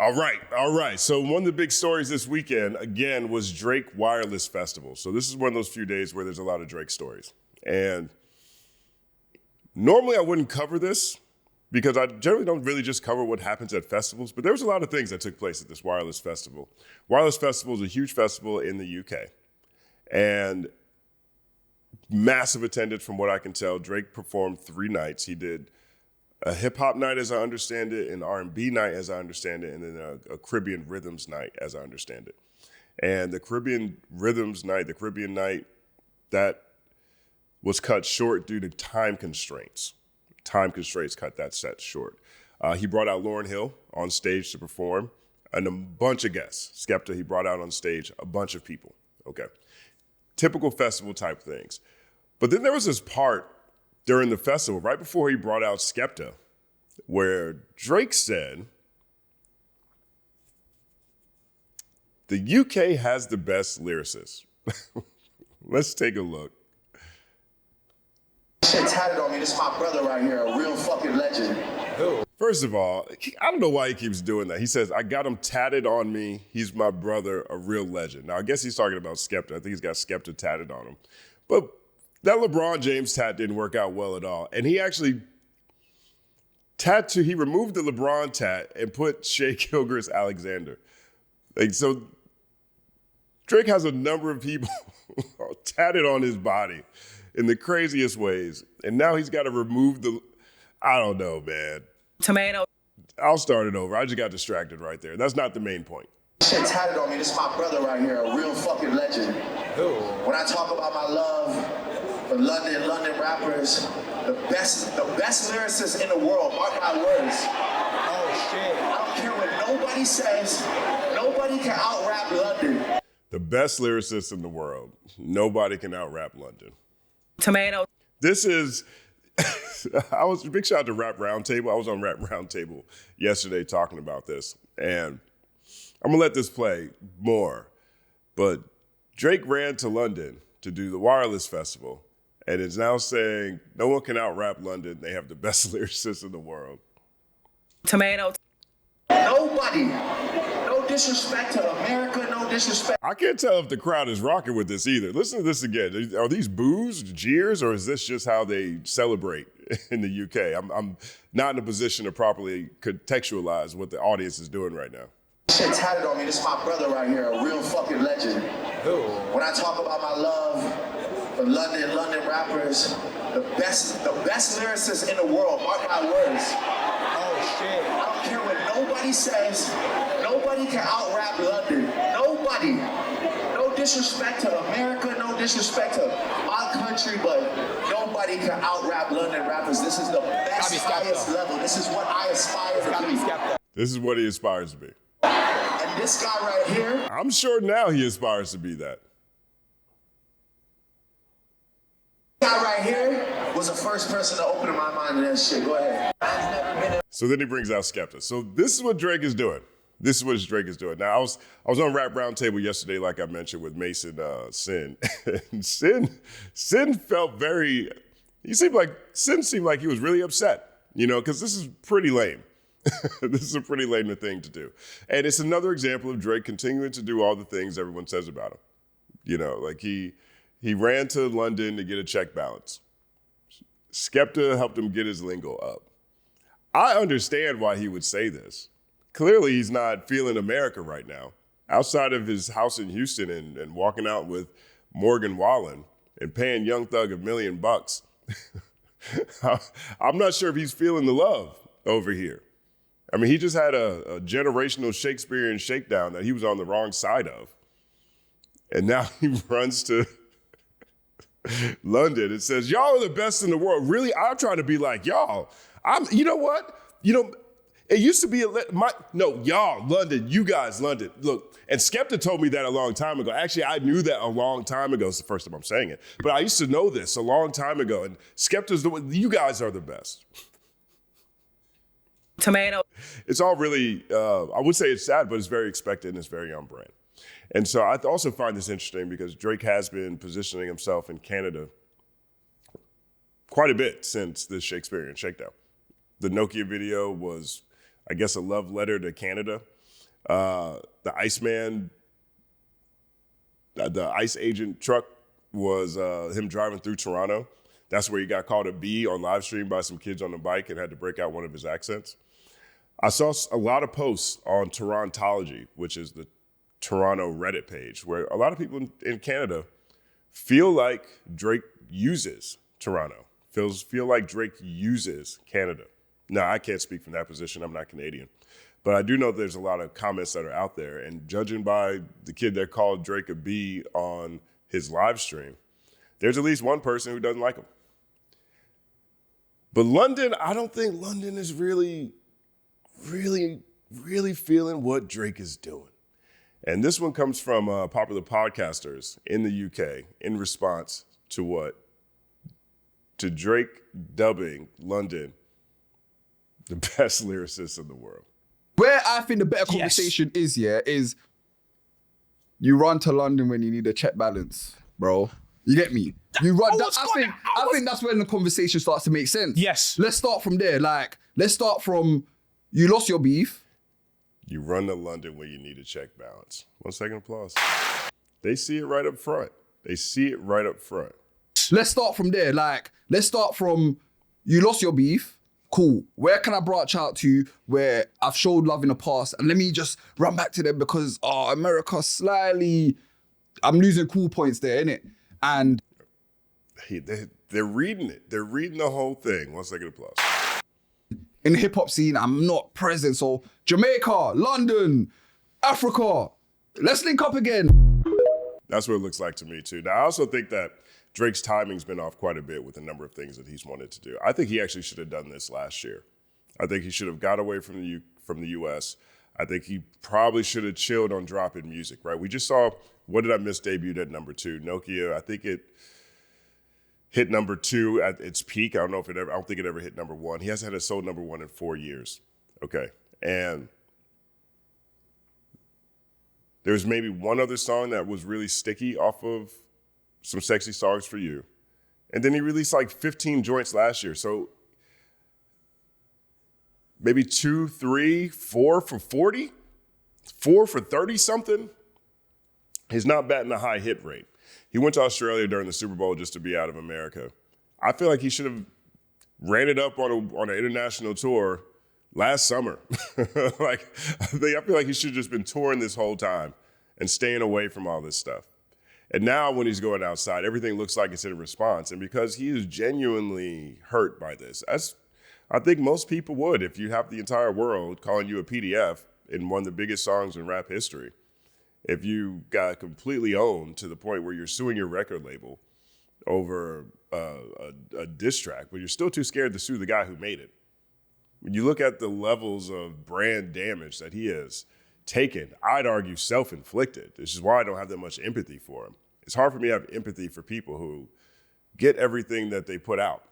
All right. So one of the big stories this weekend, again, was Drake Wireless Festival. So this is one of those few days where there's a lot of Drake stories. And normally I wouldn't cover this because I generally don't really just cover what happens at festivals, but there was a lot of things that took place at this Wireless Festival. Wireless Festival is a huge festival in the UK. And massive attendance from what I can tell. Drake performed 3 nights. He did a hip hop night, as I understand it, an R&B night, as I understand it, and then a Caribbean rhythms night, as I understand it. And the Caribbean rhythms night, the Caribbean night, that was cut short due to time constraints. Time constraints cut that set short. He brought out Lauryn Hill on stage to perform, and a bunch of guests. Skepta, he brought out on stage a bunch of people. Okay. Typical festival type things. But then there was this part during the festival, right before he brought out Skepta, where Drake said, the UK has the best lyricists. Let's take a look. Shit tatted on me. This is my brother right here, a real fucking legend. First of all, I don't know why he keeps doing that. He says, I got him tatted on me. He's my brother, a real legend. Now, I guess he's talking about Skepta. I think he's got Skepta tatted on him. But that LeBron James tat didn't work out well at all. And he actually he removed the LeBron tat and put Shea Gilgeous Alexander. So Drake has a number of people tatted on his body in the craziest ways. And now he's got to remove I don't know, man. Tomato. I'll start it over. I just got distracted right there. That's not the main point. Shit tatted on me. This is my brother right here, a real fucking legend. When I talk about my love for London rappers, the best lyricists in the world, mark my words. Oh shit. I don't care what nobody says, nobody can out-rap London. The best lyricists in the world. Nobody can out-rap London. Tomato. This is, big shout out to Rap Roundtable. I was on Rap Roundtable yesterday talking about this, and I'm gonna let this play more, but Drake ran to London to do the Wireless Festival and is now saying no one can out-rap London. They have the best lyricists in the world. Tomato. Nobody. No disrespect to America, no disrespect. I can't tell if the crowd is rocking with this either. Listen to this again. Are these boos, jeers, or is this just how they celebrate in the UK? I'm not in a position to properly contextualize what the audience is doing right now. Shit tatted on me. This is my brother right here, a real fucking legend. When I talk about my love for London rappers, the best lyricists in the world, mark my words. Oh shit. I don't care what nobody says, nobody can out-rap London. Nobody. No disrespect to America, no disrespect to my country, but nobody can out-rap London rappers. This is the best, highest level. This is what I aspire to be. This is what he aspires to be. And this guy right here, I'm sure now he aspires to be that. guy right here was the first person to open my mind to that shit. Go ahead. So then he brings out Skepta. So this is what Drake is doing. This is what Drake is doing. Now, I was on Rap Roundtable yesterday, like I mentioned, with Mason Sin. And Sin felt Sin seemed like he was really upset, because this is pretty lame. This is a pretty lame thing to do. And it's another example of Drake continuing to do all the things everyone says about him. Like he ran to London to get a check balance. Skepta helped him get his lingo up. I understand why he would say this. Clearly, he's not feeling America right now. Outside of his house in Houston and walking out with Morgan Wallen and paying Young Thug $1 million, I'm not sure if he's feeling the love over here. I mean, he just had a generational Shakespearean shakedown that he was on the wrong side of. And now he runs to London and says, y'all are the best in the world. Really, I'm trying to be like y'all. You know what? It used to be y'all, London, you guys, London. Look, and Skepta told me that a long time ago. Actually, I knew that a long time ago. It's the first time I'm saying it. But I used to know this a long time ago. And Skepta's you guys are the best. Tomato. It's all really, I would say it's sad, but it's very expected and it's very on brand. And so I also find this interesting because Drake has been positioning himself in Canada quite a bit since this Shakespearean shakedown. The Nokia video was, I guess, a love letter to Canada. The Iceman, the ICE agent truck was him driving through Toronto. That's where he got called a B on live stream by some kids on the bike and had to break out one of his accents. I saw a lot of posts on Torontology, which is the Toronto Reddit page, where a lot of people in Canada feel like Drake uses Toronto, feel like Drake uses Canada. Now, I can't speak from that position. I'm not Canadian. But I do know there's a lot of comments that are out there. And judging by the kid that called Drake a B on his live stream, there's at least one person who doesn't like him. But London, I don't think London is really feeling what Drake is doing. And this one comes from popular podcasters in the UK in response to what? To Drake dubbing London the best lyricist in the world. Where I think the better conversation is you run to London when you need a check balance, bro. You get me? You run. I think that's when the conversation starts to make sense. Yes. Let's start from there. Let's start from you lost your beef. You run to London when you need a check balance. 1 second applause. They see it right up front. Let's start from there. Let's start from you lost your beef. Cool. Where can I branch out to where I've showed love in the past? And let me just run back to them because, America slightly, I'm losing cool points there, innit? And they're reading it. They're reading the whole thing. 1 second applause. in the hip hop scene, I'm not present. So Jamaica, London, Africa, let's link up again. That's what it looks like to me too. Now, I also think that Drake's timing's been off quite a bit with a number of things that he's wanted to do. I think he actually should have done this last year. I think he should have got away from the U.S. I think he probably should have chilled on dropping music, right? We just saw What Did I Miss debuted at number 2. Nokia, I think it hit number 2 at its peak. I don't think it ever hit number 1. He hasn't had a sold number 1 in 4 years. Okay. And there's maybe one other song that was really sticky off of Some Sexy Songs for You. And then he released like 15 joints last year. So maybe 2, 3, 4 for 40, 4 for 30 something. He's not batting a high hit rate. He went to Australia during the Super Bowl just to be out of America. I feel like he should have ran it up on an international tour last summer. I feel like he should have just been touring this whole time and staying away from all this stuff. And now when he's going outside, everything looks like it's in response. And because he is genuinely hurt by this, I think most people would if you have the entire world calling you a PDF in one of the biggest songs in rap history. If you got completely owned to the point where you're suing your record label over a diss track, but you're still too scared to sue the guy who made it. When you look at the levels of brand damage that he has taken, I'd argue self-inflicted. This is why I don't have that much empathy for him. It's hard for me to have empathy for people who get everything that they put out,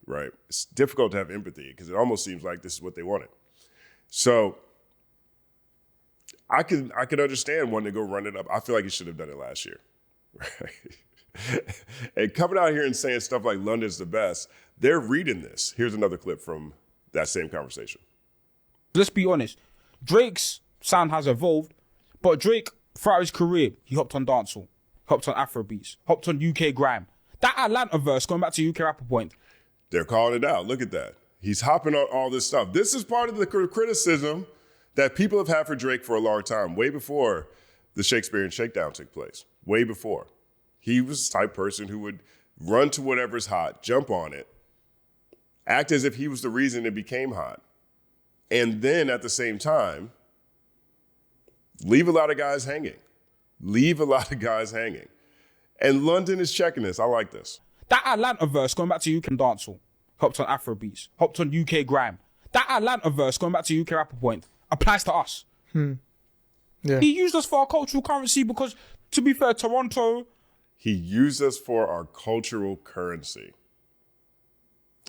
right? It's difficult to have empathy because it almost seems like this is what they wanted. So I could understand wanting to go run it up. I feel like he should have done it last year, right? And coming out here and saying stuff like London's the best, they're reading this. Here's another clip from that same conversation. Let's be honest. Drake's sound has evolved, but Drake, throughout his career, he hopped on dancehall, hopped on Afrobeats, hopped on UK grime. That Atlanta verse, going back to UK Rapper Point. They're calling it out. Look at that. He's hopping on all this stuff. This is part of the criticism that people have had for Drake for a long time, way before the Shakespearean Shakedown took place, way before. He was the type of person who would run to whatever's hot, jump on it, act as if he was the reason it became hot, and then at the same time, leave a lot of guys hanging. And London is checking this. I like this. That Atlanta verse, going back to UK dancehall, hopped on Afrobeats, hopped on UK grime. That Atlanta verse, going back to UK Rapper Point, applies to us. Yeah. He used us for our cultural currency because, to be fair, Toronto... He used us for our cultural currency.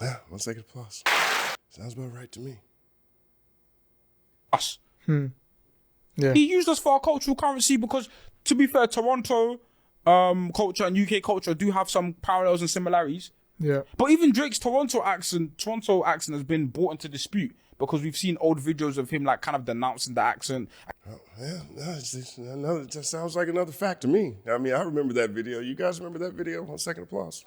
Yeah, 1 second applause. Sounds about right to me. Us. Yeah. He used us for our cultural currency because, to be fair, Toronto culture and UK culture do have some parallels and similarities. Yeah. But even Drake's Toronto accent has been brought into dispute because we've seen old videos of him like kind of denouncing the accent. Yeah, that sounds like another fact to me. I mean, I remember that video. You guys remember that video? 1 second applause.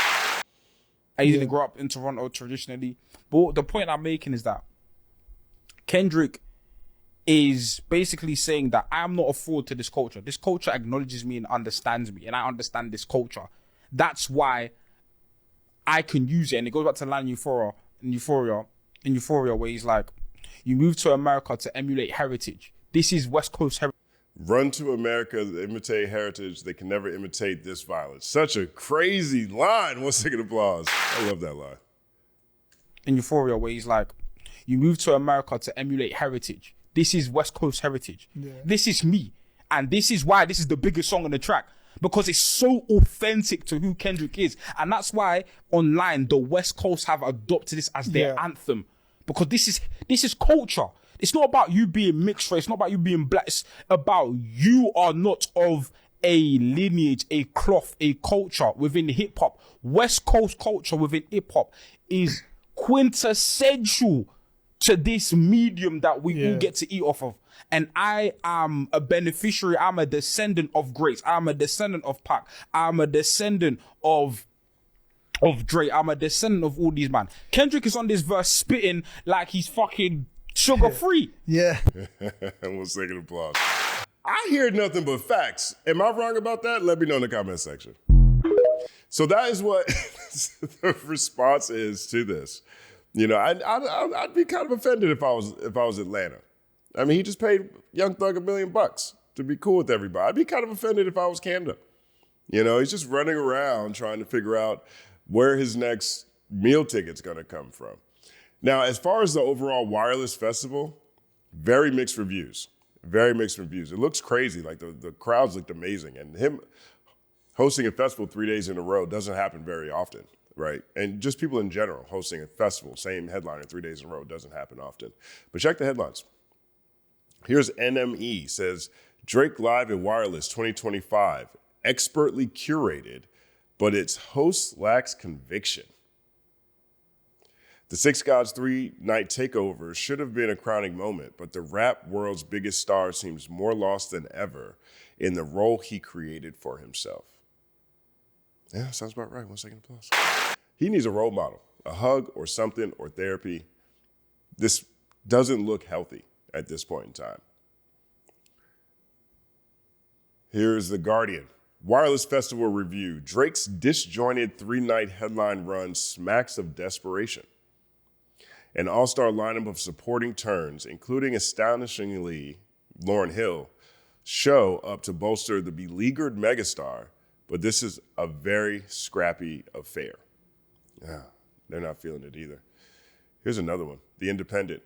I didn't grow up in Toronto traditionally. But the point I'm making is that Kendrick is basically saying that I'm not a fraud to this culture. This culture acknowledges me and understands me, and I understand this culture. That's why I can use it. And it goes back to line Euphoria, where he's like, you move to America to emulate heritage. This is West Coast heritage. Run to America to imitate heritage. They can never imitate this violence. Such a crazy line. 1 second applause. I love that line. In Euphoria, where he's like, you move to America to emulate heritage. This is West Coast heritage. Yeah. This is me. And this is why this is the biggest song on the track. Because it's so authentic to who Kendrick is. And that's why online, the West Coast have adopted this as their anthem. Because this is culture. It's not about you being mixed race. It's not about you being black. It's about you are not of a lineage, a cloth, a culture within hip hop. West Coast culture within hip hop is quintessential to this medium that we all get to eat off of. And I am a beneficiary. I'm a descendant of greats. I'm a descendant of Pac. I'm a descendant of Dre. I'm a descendant of all these man. Kendrick is on this verse spitting like he's fucking sugar free. Yeah. 1 second applause. I hear nothing but facts. Am I wrong about that? Let me know in the comment section. So that is what the response is to this. You know, I'd be kind of offended if I was Atlanta. I mean, he just paid Young Thug $1 million to be cool with everybody. I'd be kind of offended if I was Canada. You know, he's just running around trying to figure out where his next meal ticket's going to come from. Now, as far as the overall Wireless Festival, very mixed reviews. Very mixed reviews. It looks crazy. Like the crowds looked amazing. And him hosting a festival 3 days in a row doesn't happen very often, right? And just people in general hosting a festival, same headliner 3 days in a row, doesn't happen often. But check the headlines. Here's NME, says, Drake Live at Wireless 2025, expertly curated, but its host lacks conviction. The Six Gods 3-night takeover should have been a crowning moment, but the rap world's biggest star seems more lost than ever in the role he created for himself. Yeah, sounds about right. 1 second applause. He needs a role model, a hug or something, or therapy. This doesn't look healthy at this point in time. Here's The Guardian. Wireless Festival review. Drake's disjointed 3-night headline run smacks of desperation. An all-star lineup of supporting turns, including astonishingly Lauryn Hill, show up to bolster the beleaguered megastar, but this is a very scrappy affair. Yeah, they're not feeling it either. Here's another one, The Independent.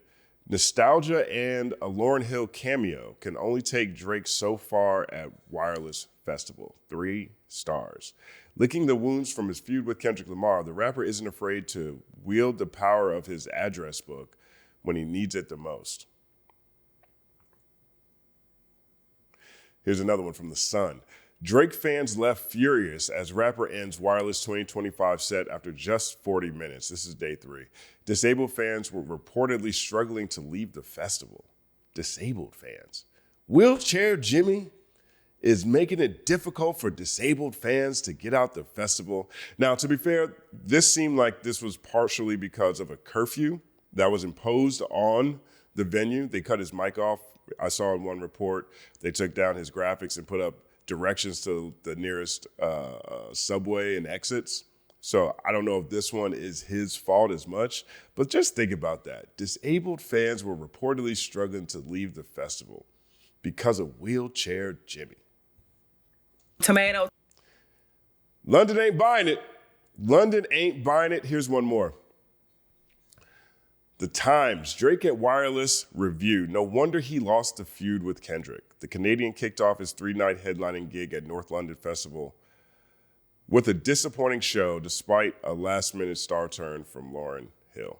Nostalgia and a Lauryn Hill cameo can only take Drake so far at Wireless Festival. 3 stars. Licking the wounds from his feud with Kendrick Lamar, the rapper isn't afraid to wield the power of his address book when he needs it the most. Here's another one from The Sun. Drake fans left furious as rapper ends Wireless 2025 set after just 40 minutes. This is day 3. Disabled fans were reportedly struggling to leave the festival. Disabled fans. Wheelchair Jimmy is making it difficult for disabled fans to get out the festival. Now, to be fair, this seemed like this was partially because of a curfew that was imposed on the venue. They cut his mic off. I saw in one report, they took down his graphics and put up directions to the nearest subway and exits. So I don't know if this one is his fault as much, but just think about that. Disabled fans were reportedly struggling to leave the festival because of Wheelchair Jimmy. Tomato. London ain't buying it. London ain't buying it. Here's one more. The Times, Drake at Wireless review. No wonder he lost the feud with Kendrick. The Canadian kicked off his 3-night headlining gig at North London Festival with a disappointing show despite a last-minute star turn from Lauryn Hill.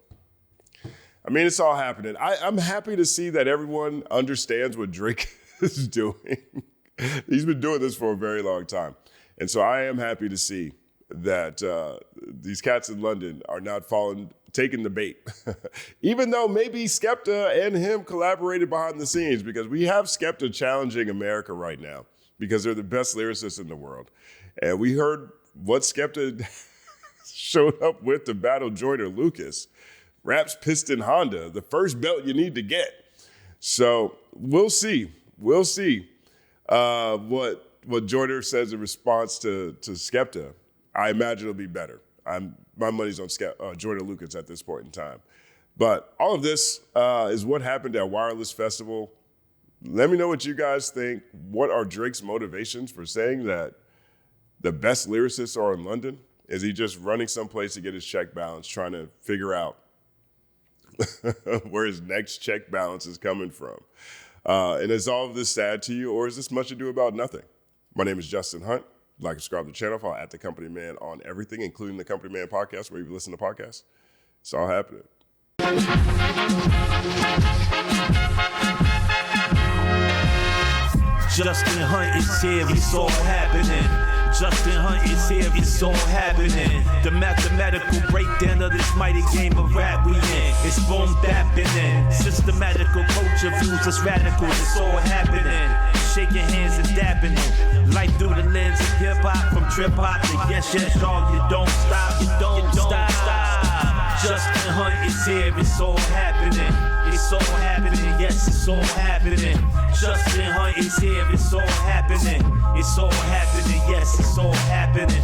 I mean, it's all happening. I'm happy to see that everyone understands what Drake is doing. He's been doing this for a very long time. And so I am happy to see that these cats in London are not taking the bait. Even though maybe Skepta and him collaborated behind the scenes, because we have Skepta challenging America right now because they're the best lyricists in the world. And we heard what Skepta showed up with to battle Joyner Lucas. Raps Piston Honda, the first belt you need to get. So we'll see. We'll see what Joyner says in response to Skepta. I imagine it'll be better. My money's on Joyner Lucas at this point in time. But all of this is what happened at Wireless Festival. Let me know what you guys think. What are Drake's motivations for saying that the best lyricists are in London? Is he just running someplace to get his check balance, trying to figure out where his next check balance is coming from? And is all of this sad to you, or is this much ado about nothing? My name is Justin Hunt. Like, subscribe to the channel. Follow @TheCompanyMan on everything, including the Company Man podcast, where you listen to podcasts. It's all happening. Justin Hunt is here, it's all happening. Justin Hunt is here, it's all happening. The mathematical breakdown of this mighty game of rap we in. It's boom bapping. Systematical culture views us radical, it's all happening. Shaking hands and dapping it. Life through the lens of hip hop, from trip hop to yes, dog. You don't stop, you don't stop. Justin Hunt is here, it's all happening. It's all happening, yes, it's all happening. Justin Hunt is here, it's all happening. It's all happening, yes, it's all happening.